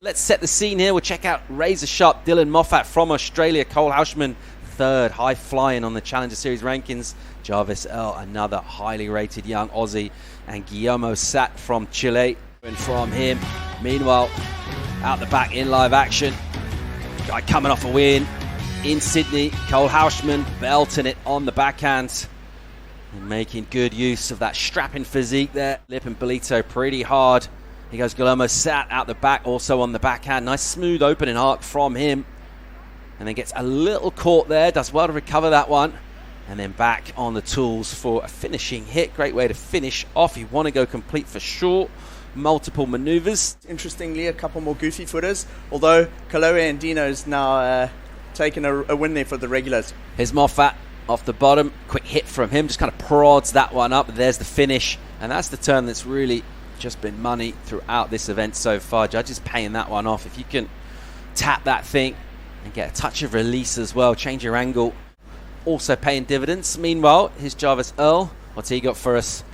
Let's set the scene here. We'll check out razor sharp D.Moffat from Australia. C.Houshmand, third, high flying on the Challenger Series rankings. Jarvis Earle, another highly rated young Aussie. And Guillermo Satt from Chile. And from him, meanwhile, out the back in live action. Guy coming off a win in Sydney. C.Houshmand belting it on the backhand. And making good use of that strapping physique there. Lipping Ballito pretty hard. Here goes Guillermo Satt out the back, also on the backhand. Nice smooth opening arc from him. And then gets a little caught there. Does well to recover that one. And then back on the tools for a finishing hit. Great way to finish off. You want to go complete for sure. Multiple maneuvers. Interestingly, a couple more goofy footers. Although Kaloe and Dino's now taken a win there for the regulars. Here's Moffat off the bottom. Quick hit from him. Just kind of prods that one up. There's the finish. And that's the turn that's really just been money throughout this event so far. Judges paying that one off. If you can tap that thing and get a touch of release as well, change your angle, also paying dividends. Meanwhile, here's Jarvis Earle. What's he got for us?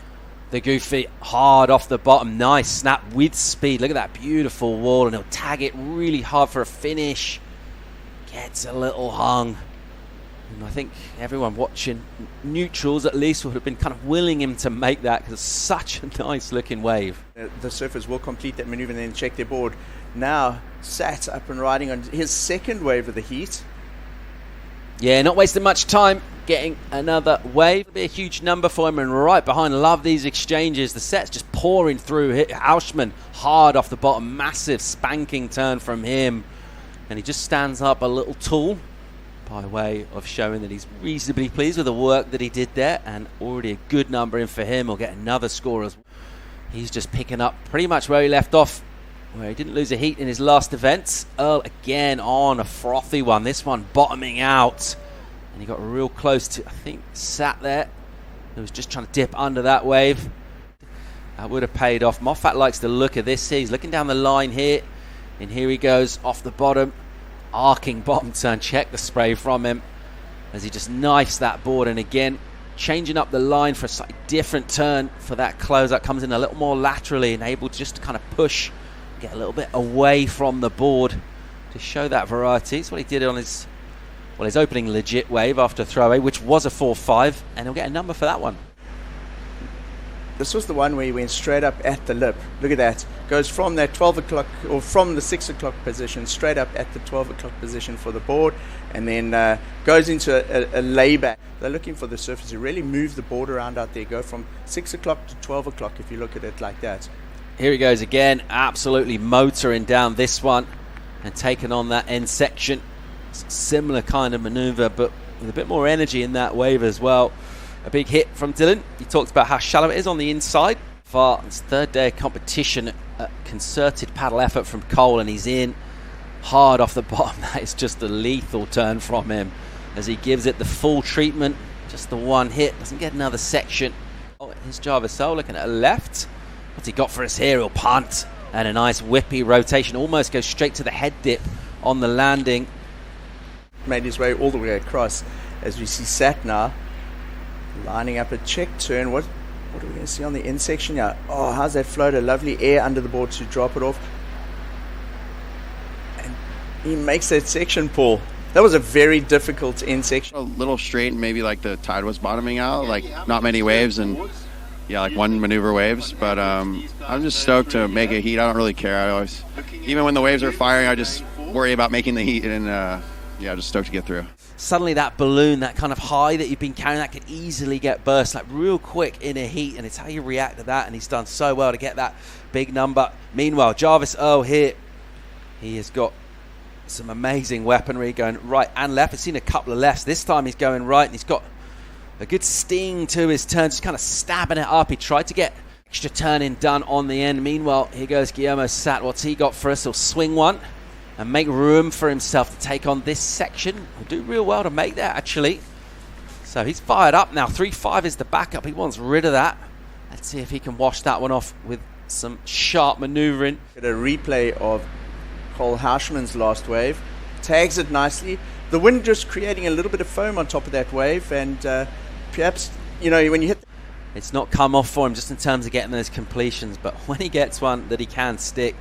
The goofy, hard off the bottom. Nice snap with speed. Look at that beautiful wall, and he'll tag it really hard for a finish. Gets a little hung. And I think everyone watching, neutrals at least, would have been kind of willing him to make that because it's such a nice looking wave. The surfers will complete that maneuver and then check their board. Now, Satt up and riding on his second wave of the heat. Yeah, not wasting much time getting another wave. It'll be a huge number for him, and right behind, love these exchanges. The set's just pouring through. C.Houshmand hard off the bottom, massive spanking turn from him. And he just stands up a little tall, by way of showing that he's reasonably pleased with the work that he did there, and already a good number in for him. He'll get another score as well. He's just picking up pretty much where he left off, where he didn't lose a heat in his last event. Earle again on a frothy one, this one bottoming out, and he got real close to, I think, Satt there, who was just trying to dip under that wave. That would have paid off. Moffat likes the look of this. He's looking down the line here, and here he goes off the bottom. Arcing bottom turn, check the spray from him as he just knifes that board, and again changing up the line for a slightly different turn for that closeout. Comes in a little more laterally and able to just kind of push, get a little bit away from the board to show that variety. It's what he did on his opening legit wave after throwaway, which was a 4-5, and he'll get a number for that one. This was the one where he went straight up at the lip. Look at that. Goes from that 12 o'clock, or from the 6 o'clock position, straight up at the 12 o'clock position for the board, and then goes into a layback. They're looking for the surfers to really move the board around out there. Go from 6 o'clock to 12 o'clock if you look at it like that. Here he goes again, absolutely motoring down this one and taking on that end section. Similar kind of maneuver, but with a bit more energy in that wave as well. A big hit from Dylan. He talked about how shallow it is on the inside. For his third day of competition, a concerted paddle effort from Cole, and he's in hard off the bottom. That is just a lethal turn from him as he gives it the full treatment. Just the one hit, doesn't get another section. Oh, here's Jarvis Earle looking at a left. What's he got for us here? He'll punt, and a nice whippy rotation. Almost goes straight to the head dip on the landing. Made his way all the way across as we see Satt now lining up a check turn. What are we going to see on the end section here? Oh, how's that floater? Lovely air under the board to drop it off. And he makes that section, Paul. That was a very difficult end section. A little straight, maybe like the tide was bottoming out, like not many waves, and yeah, like one maneuver waves. But I'm just stoked to make a heat. I don't really care. I always, even when the waves are firing, I just worry about making the heat, and yeah, just stoked to get through. Suddenly that balloon, that kind of high that you've been carrying, that could easily get burst like real quick in a heat, and it's how you react to that, and he's done so well to get that big number. Meanwhile, Jarvis Earle here, he has got some amazing weaponry going right and left. I've seen a couple of lefts. This time he's going right, and he's got a good sting to his turn, just kind of stabbing it up. He tried to get extra turning done on the end. Meanwhile, here goes Guillermo Satt. What's he got for us? He'll swing one and make room for himself to take on this section. He'll do real well to make that, actually. So he's fired up now. 3-5 is the backup. He wants rid of that. Let's see if he can wash that one off with some sharp maneuvering. Get a replay of C.Houshmand's last wave. Tags it nicely. The wind just creating a little bit of foam on top of that wave, and perhaps, you know, when you hit... It's not come off for him just in terms of getting those completions, but when he gets one that he can stick,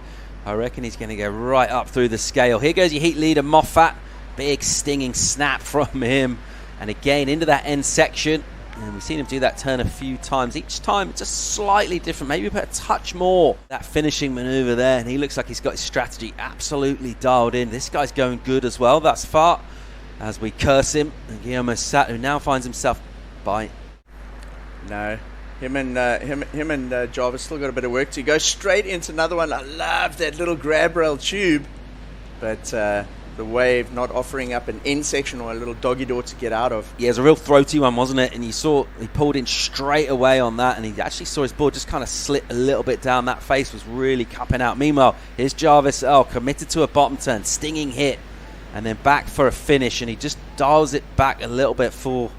I reckon he's going to go right up through the scale. Here goes your heat leader, Moffat. Big stinging snap from him. And again, into that end section. And we've seen him do that turn a few times. Each time, it's just slightly different. Maybe put a touch more. That finishing maneuver there. And he looks like he's got his strategy absolutely dialed in. This guy's going good as well thus far. As we curse him. And Guillermo Satt, who now finds himself by... No. Him and Jarvis still got a bit of work to go straight into another one. I love that little grab rail tube. But... the wave not offering up an end section or a little doggy door to get out of. Yeah, it was a real throaty one, wasn't it? And you saw he pulled in straight away on that, and he actually saw his board just kind of slit a little bit down. That face was really cupping out. Meanwhile, here's Jarvis Earle committed to a bottom turn, stinging hit, and then back for a finish, and he just dials it back a little bit for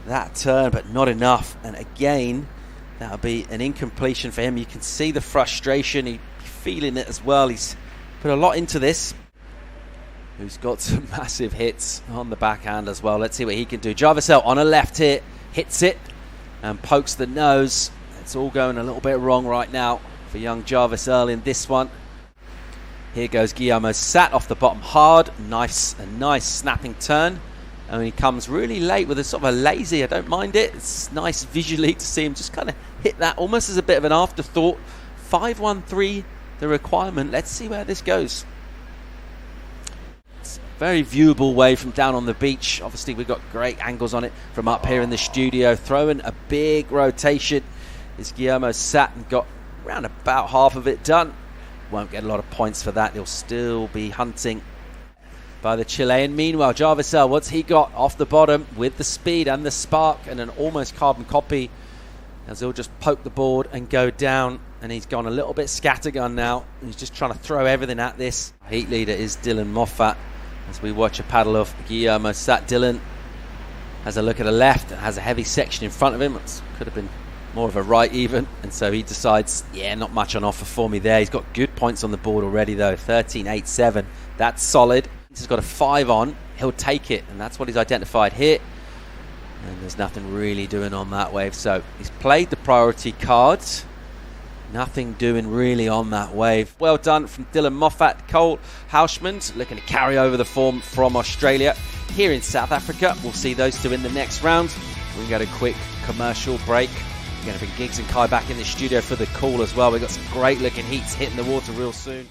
that turn, but not enough. And again, that'll be an incompletion for him. You can see the frustration. He's feeling it as well. He's put a lot into this. Who's got some massive hits on the backhand as well. Let's see what he can do. Jarvis Earle on a left hit, hits it and pokes the nose. It's all going a little bit wrong right now for young Jarvis Earle in this one. Here goes Guillermo Satt off the bottom hard. A nice snapping turn. And he comes really late with a sort of a lazy, I don't mind it. It's nice visually to see him just kind of hit that almost as a bit of an afterthought. 5-1-3, the requirement. Let's see where this goes. Very viewable wave from down on the beach. Obviously, we've got great angles on it from up here in the studio. Throwing a big rotation is Guillermo Satt and got around about half of it done. Won't get a lot of points for that. He'll still be hunting by the Chilean. Meanwhile, Jarvis Earle, what's he got off the bottom with the speed and the spark and an almost carbon copy, as he'll just poke the board and go down. And he's gone a little bit scattergun now. He's just trying to throw everything at this. Heat leader is D.Moffat. As we watch a paddle of Guillermo Satt. Dylan has a look at the left and has a heavy section in front of him. It could have been more of a right even. And so he decides, yeah, not much on offer for me there. He's got good points on the board already though. 13-8-7. That's solid. He's got a 5 on. He'll take it. And that's what he's identified here. And there's nothing really doing on that wave. So he's played the priority cards. Nothing doing really on that wave. Well done from D.Moffat. C.Houshmand looking to carry over the form from Australia. Here in South Africa, we'll see those two in the next round. We can go to a quick commercial break. We're going to bring Giggs and Kai back in the studio for the call as well. We've got some great looking heats hitting the water real soon.